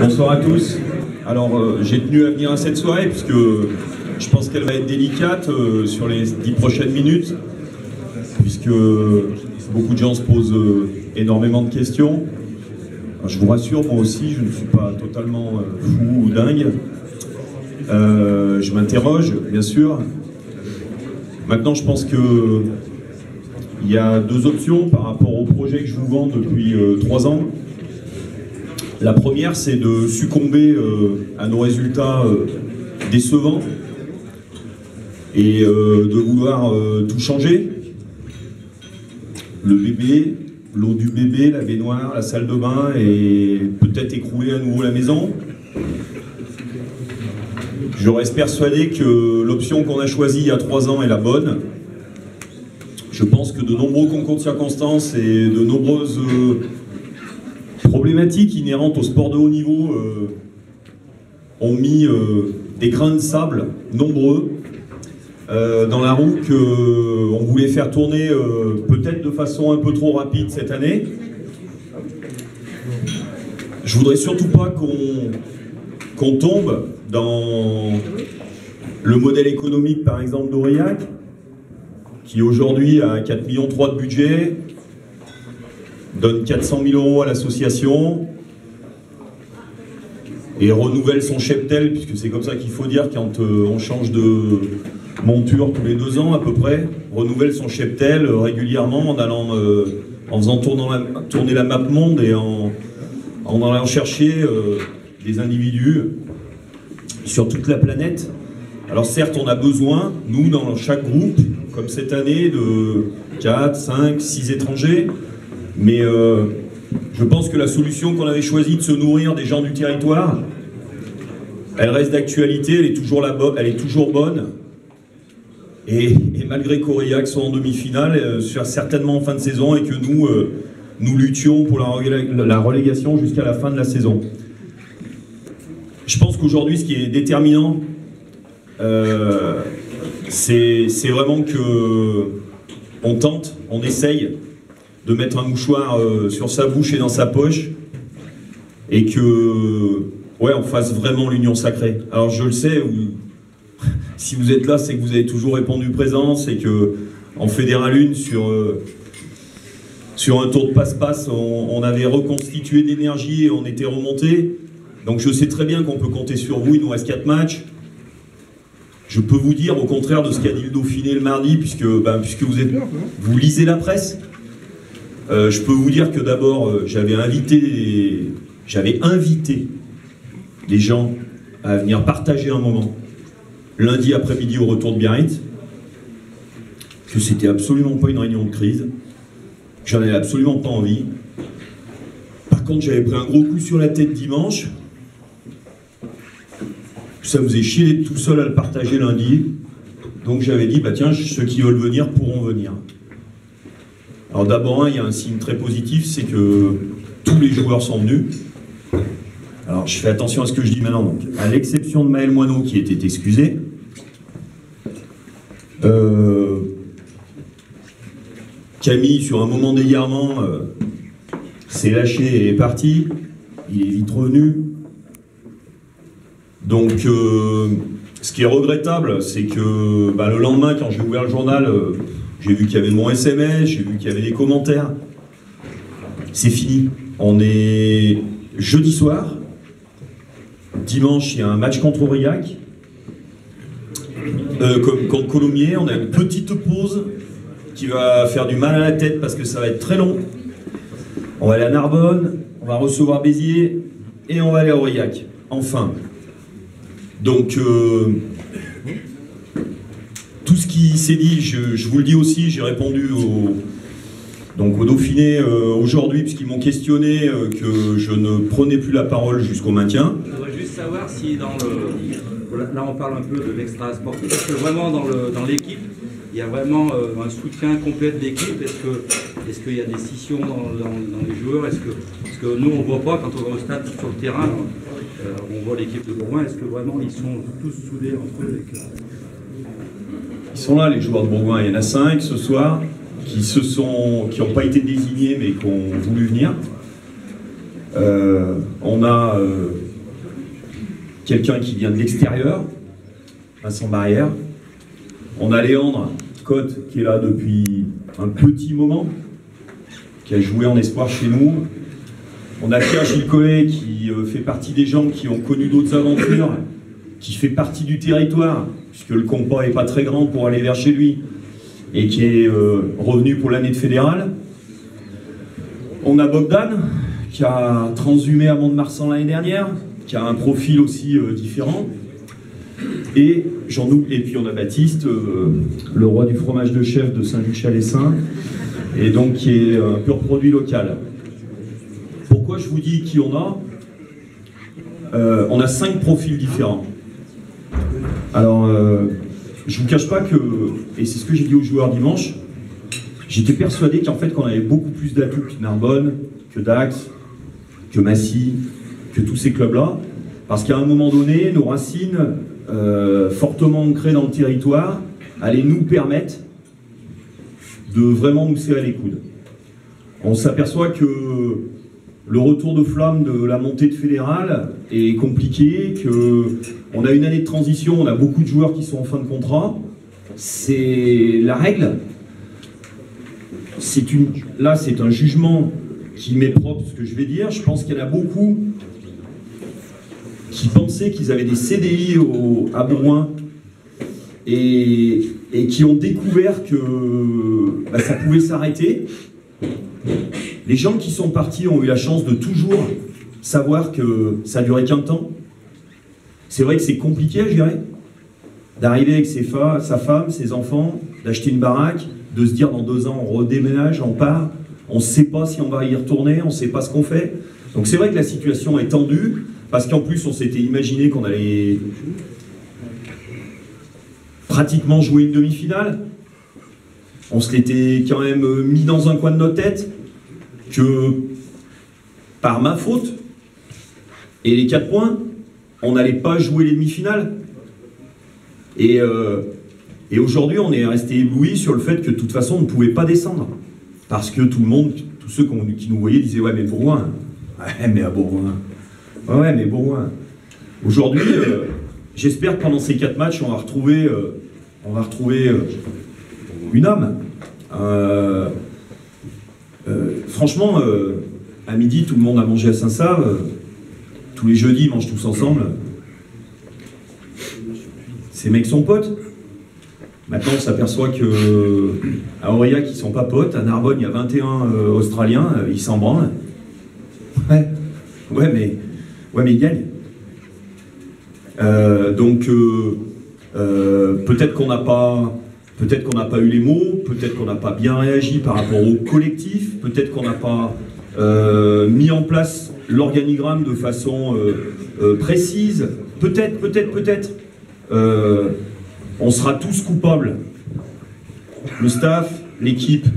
Bonsoir à tous. Alors, j'ai tenu à venir à cette soirée puisque je pense qu'elle va être délicate sur les 10 prochaines minutes, puisque beaucoup de gens se posent énormément de questions. Alors, je vous rassure, moi aussi, je ne suis pas totalement fou ou dingue. Je m'interroge, bien sûr. Maintenant, je pense que il y a deux options par rapport au projet que je vous vends depuis 3 ans. La première, c'est de succomber à nos résultats décevants et de vouloir tout changer. Le bébé, l'eau du bébé, la baignoire, la salle de bain et peut-être écrouler à nouveau la maison. Je reste persuadé que l'option qu'on a choisie il y a 3 ans est la bonne. Je pense que de nombreux concours de circonstances et de nombreuses problématiques inhérentes au sport de haut niveau ont mis des grains de sable nombreux dans la roue qu'on voulait faire tourner peut-être de façon un peu trop rapide cette année. Je voudrais surtout pas qu'on tombe dans le modèle économique par exemple d'Aurillac, qui aujourd'hui a 4,3 millions de budget, donne 400 000 € à l'association et renouvelle son cheptel, puisque c'est comme ça qu'il faut dire quand on change de monture tous les 2 ans à peu près, renouvelle son cheptel régulièrement en allant en faisant tourner la map monde et en allant chercher des individus sur toute la planète. Alors certes, on a besoin, nous, dans chaque groupe, comme cette année, de 4, 5, 6 étrangers, mais je pense que la solution qu'on avait choisie de se nourrir des gens du territoire, elle reste d'actualité, elle est toujours bonne. Et malgré qu'Aurillac soit en demi-finale, sera certainement en fin de saison et que nous luttions pour la relégation jusqu'à la fin de la saison. Je pense qu'aujourd'hui, ce qui est déterminant, c'est vraiment qu'on tente, on essaye de mettre un mouchoir sur sa bouche et dans sa poche et que, ouais, on fasse vraiment l'union sacrée. Alors je le sais, si vous êtes là, c'est que vous avez toujours répondu présent, c'est que en Fédéral 1 sur un tour de passe-passe, on avait reconstitué d'énergie et on était remonté. Donc je sais très bien qu'on peut compter sur vous, il nous reste 4 matchs. Je peux vous dire, au contraire de ce qu'a dit le Dauphiné le mardi, puisque vous lisez la presse, je peux vous dire que d'abord, j'avais invité les gens à venir partager un moment, lundi après-midi au retour de Biarritz, que c'était absolument pas une réunion de crise, que j'en avais absolument pas envie. Par contre, j'avais pris un gros coup sur la tête dimanche, ça me faisait chier d'être tout seul à le partager lundi, donc j'avais dit, bah tiens, ceux qui veulent venir pourront venir. Alors d'abord, il y a un signe très positif, c'est que tous les joueurs sont venus. Alors je fais attention à ce que je dis maintenant, donc, à l'exception de Maël Moineau qui était excusé. Camille, sur un moment d'égarement, s'est lâché et est parti. Il est vite revenu. Donc, ce qui est regrettable, c'est que le lendemain, quand j'ai ouvert le journal, j'ai vu qu'il y avait mon SMS, j'ai vu qu'il y avait des commentaires. C'est fini. On est jeudi soir. Dimanche, il y a un match contre Aurillac. Contre Colomiers. On a une petite pause qui va faire du mal à la tête parce que ça va être très long. On va aller à Narbonne, on va recevoir Béziers et on va aller à Aurillac. Enfin. Donc, tout ce qui s'est dit, je vous le dis aussi, j'ai répondu au Dauphiné aujourd'hui, puisqu'ils m'ont questionné que je ne prenais plus la parole jusqu'au maintien. Je voudrais juste savoir si là on parle un peu de l'extra sportif, est-ce que vraiment dans l'équipe, il y a vraiment un soutien complet de l'équipe? Est-ce qu'il y a des scissions dans les joueurs? Parce que nous on ne voit pas quand on va au stade sur le terrain. On voit l'équipe de Bourgoin, est-ce que vraiment ils sont tous soudés entre eux? Ils sont là, les joueurs de Bourgoin, il y en a 5 ce soir, qui n'ont pas été désignés mais qui ont voulu venir. On a quelqu'un qui vient de l'extérieur, Vincent Barrière. On a Léandre Cotte qui est là depuis un petit moment, qui a joué en espoir chez nous. On a Pierre Gilcoé qui fait partie des gens qui ont connu d'autres aventures, qui fait partie du territoire, puisque le compas n'est pas très grand pour aller vers chez lui, et qui est revenu pour l'année de fédéral. On a Bogdan, qui a transhumé à Mont-de-Marsan l'année dernière, qui a un profil aussi différent. Et puis on a Baptiste, le roi du fromage de chèvre de Saint-Luc-Chalessin, et donc qui est un pur produit local. Pourquoi je vous dis qui on a? On a 5 profils différents. Alors, je ne vous cache pas que, et c'est ce que j'ai dit aux joueurs dimanche, j'étais persuadé qu'en fait qu'on avait beaucoup plus d'atouts que Narbonne, que Dax, que Massy, que tous ces clubs-là, parce qu'à un moment donné, nos racines, fortement ancrées dans le territoire, allaient nous permettre de vraiment nous serrer les coudes. On s'aperçoit que le retour de flamme de la montée de fédéral est compliqué, qu'on a une année de transition, on a beaucoup de joueurs qui sont en fin de contrat. C'est la règle. Là, c'est un jugement qui m'est propre, ce que je vais dire. Je pense qu'il y en a beaucoup qui pensaient qu'ils avaient des CDI à Bourgoin et qui ont découvert que ça pouvait s'arrêter. Les gens qui sont partis ont eu la chance de toujours savoir que ça durait qu'un temps. C'est vrai que c'est compliqué à gérer, d'arriver avec sa femme, ses enfants, d'acheter une baraque, de se dire dans 2 ans on redéménage, on part, on ne sait pas si on va y retourner, on ne sait pas ce qu'on fait. Donc c'est vrai que la situation est tendue, parce qu'en plus on s'était imaginé qu'on allait pratiquement jouer une demi-finale. On se l'était quand même mis dans un coin de notre tête que par ma faute et les 4 points, on n'allait pas jouer les demi-finales. Et aujourd'hui, on est resté ébloui sur le fait que de toute façon, on ne pouvait pas descendre. Parce que tout le monde, tous ceux qui nous voyaient disaient « Ouais, mais Bourgoin, ouais, mais à Bourgoin, ouais, mais Bourgoin. » Aujourd'hui, j'espère que pendant ces 4 matchs, on va retrouver une âme. Franchement, à midi, tout le monde a mangé à Saint-Save. Tous les jeudis, ils mangent tous ensemble. Ces mecs sont potes. Maintenant, on s'aperçoit qu'à Aurillac, ils sont pas potes. À Narbonne, il y a 21 Australiens, ils s'en branlent. Ouais, mais ils gagnent. Donc, peut-être qu'on n'a pas eu les mots, peut-être qu'on n'a pas bien réagi par rapport au collectif, peut-être qu'on n'a pas mis en place l'organigramme de façon précise, peut-être. On sera tous coupables, le staff, l'équipe,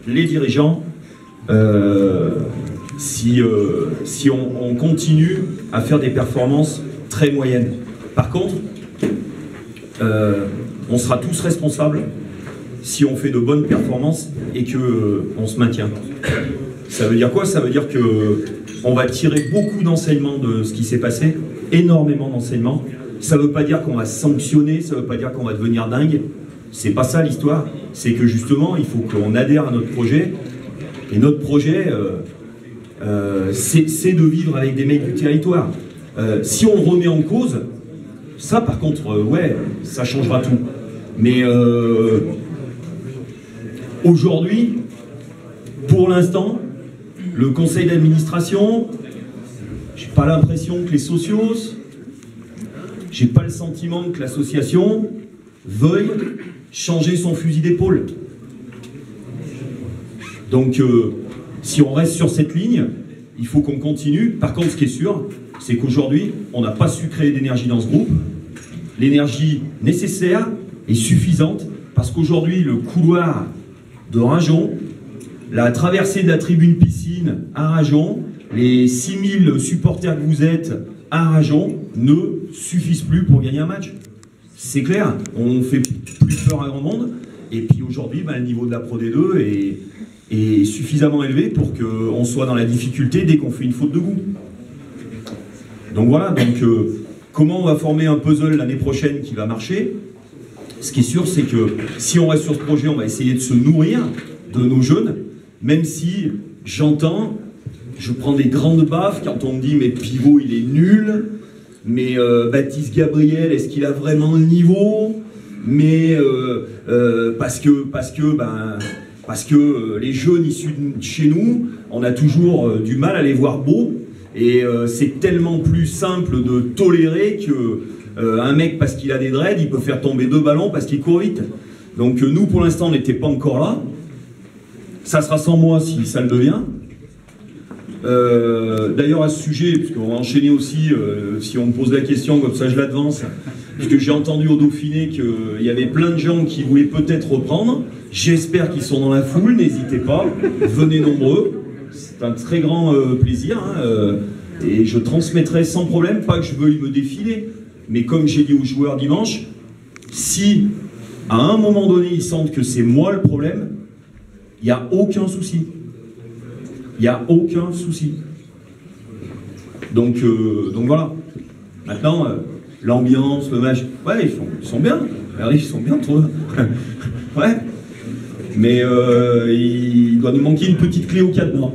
les dirigeants, si on continue à faire des performances très moyennes. Par contre, on sera tous responsables si on fait de bonnes performances et qu'on se maintient. Ça veut dire quoi? Ça veut dire qu'on va tirer beaucoup d'enseignements de ce qui s'est passé, énormément d'enseignements. Ça ne veut pas dire qu'on va sanctionner, ça ne veut pas dire qu'on va devenir dingue. C'est pas ça l'histoire. C'est que justement, il faut qu'on adhère à notre projet. Et notre projet, c'est de vivre avec des mecs du territoire. Si on le remet en cause, ça par contre, ouais, ça changera tout. Mais aujourd'hui, pour l'instant, le conseil d'administration, j'ai pas l'impression que les socios, j'ai pas le sentiment que l'association veuille changer son fusil d'épaule. Donc, si on reste sur cette ligne, il faut qu'on continue. Par contre, ce qui est sûr, c'est qu'aujourd'hui, on n'a pas su créer d'énergie dans ce groupe. L'énergie nécessaire est suffisante, parce qu'aujourd'hui, le couloir de Rajon, la traversée de la tribune piscine à Rajon, les 6000 supporters que vous êtes à Rajon ne suffisent plus pour gagner un match. C'est clair, on ne fait plus peur à grand monde. Et puis aujourd'hui, le niveau de la Pro D2 est suffisamment élevé pour qu'on soit dans la difficulté dès qu'on fait une faute de goût. Donc voilà, comment on va former un puzzle l'année prochaine qui va marcher? Ce qui est sûr, c'est que si on reste sur ce projet, on va essayer de se nourrir de nos jeunes, même si j'entends, je prends des grandes baffes quand on me dit mais Pivot il est nul, mais Baptiste Gabriel est-ce qu'il a vraiment le niveau, mais parce que les jeunes issus de chez nous, on a toujours du mal à les voir beaux, et c'est tellement plus simple de tolérer que un mec, parce qu'il a des dreads, il peut faire tomber 2 ballons parce qu'il court vite. Donc nous, pour l'instant, on n'était pas encore là. Ça sera sans moi si ça le devient. D'ailleurs, à ce sujet, puisqu'on va enchaîner aussi, si on me pose la question, comme ça je l'advance, puisque j'ai entendu au Dauphiné qu'il y avait plein de gens qui voulaient peut-être reprendre. J'espère qu'ils sont dans la foule, n'hésitez pas, venez nombreux. C'est un très grand plaisir, hein, et je transmettrai sans problème, pas que je veuille me défiler, mais comme j'ai dit aux joueurs dimanche, si à un moment donné ils sentent que c'est moi le problème, il n'y a aucun souci. Il n'y a aucun souci. Donc voilà. Maintenant, l'ambiance, le match, ouais, ils sont bien. Regardez, ils sont bien, toi. Ouais. Mais il doit nous manquer une petite clé au cadenas.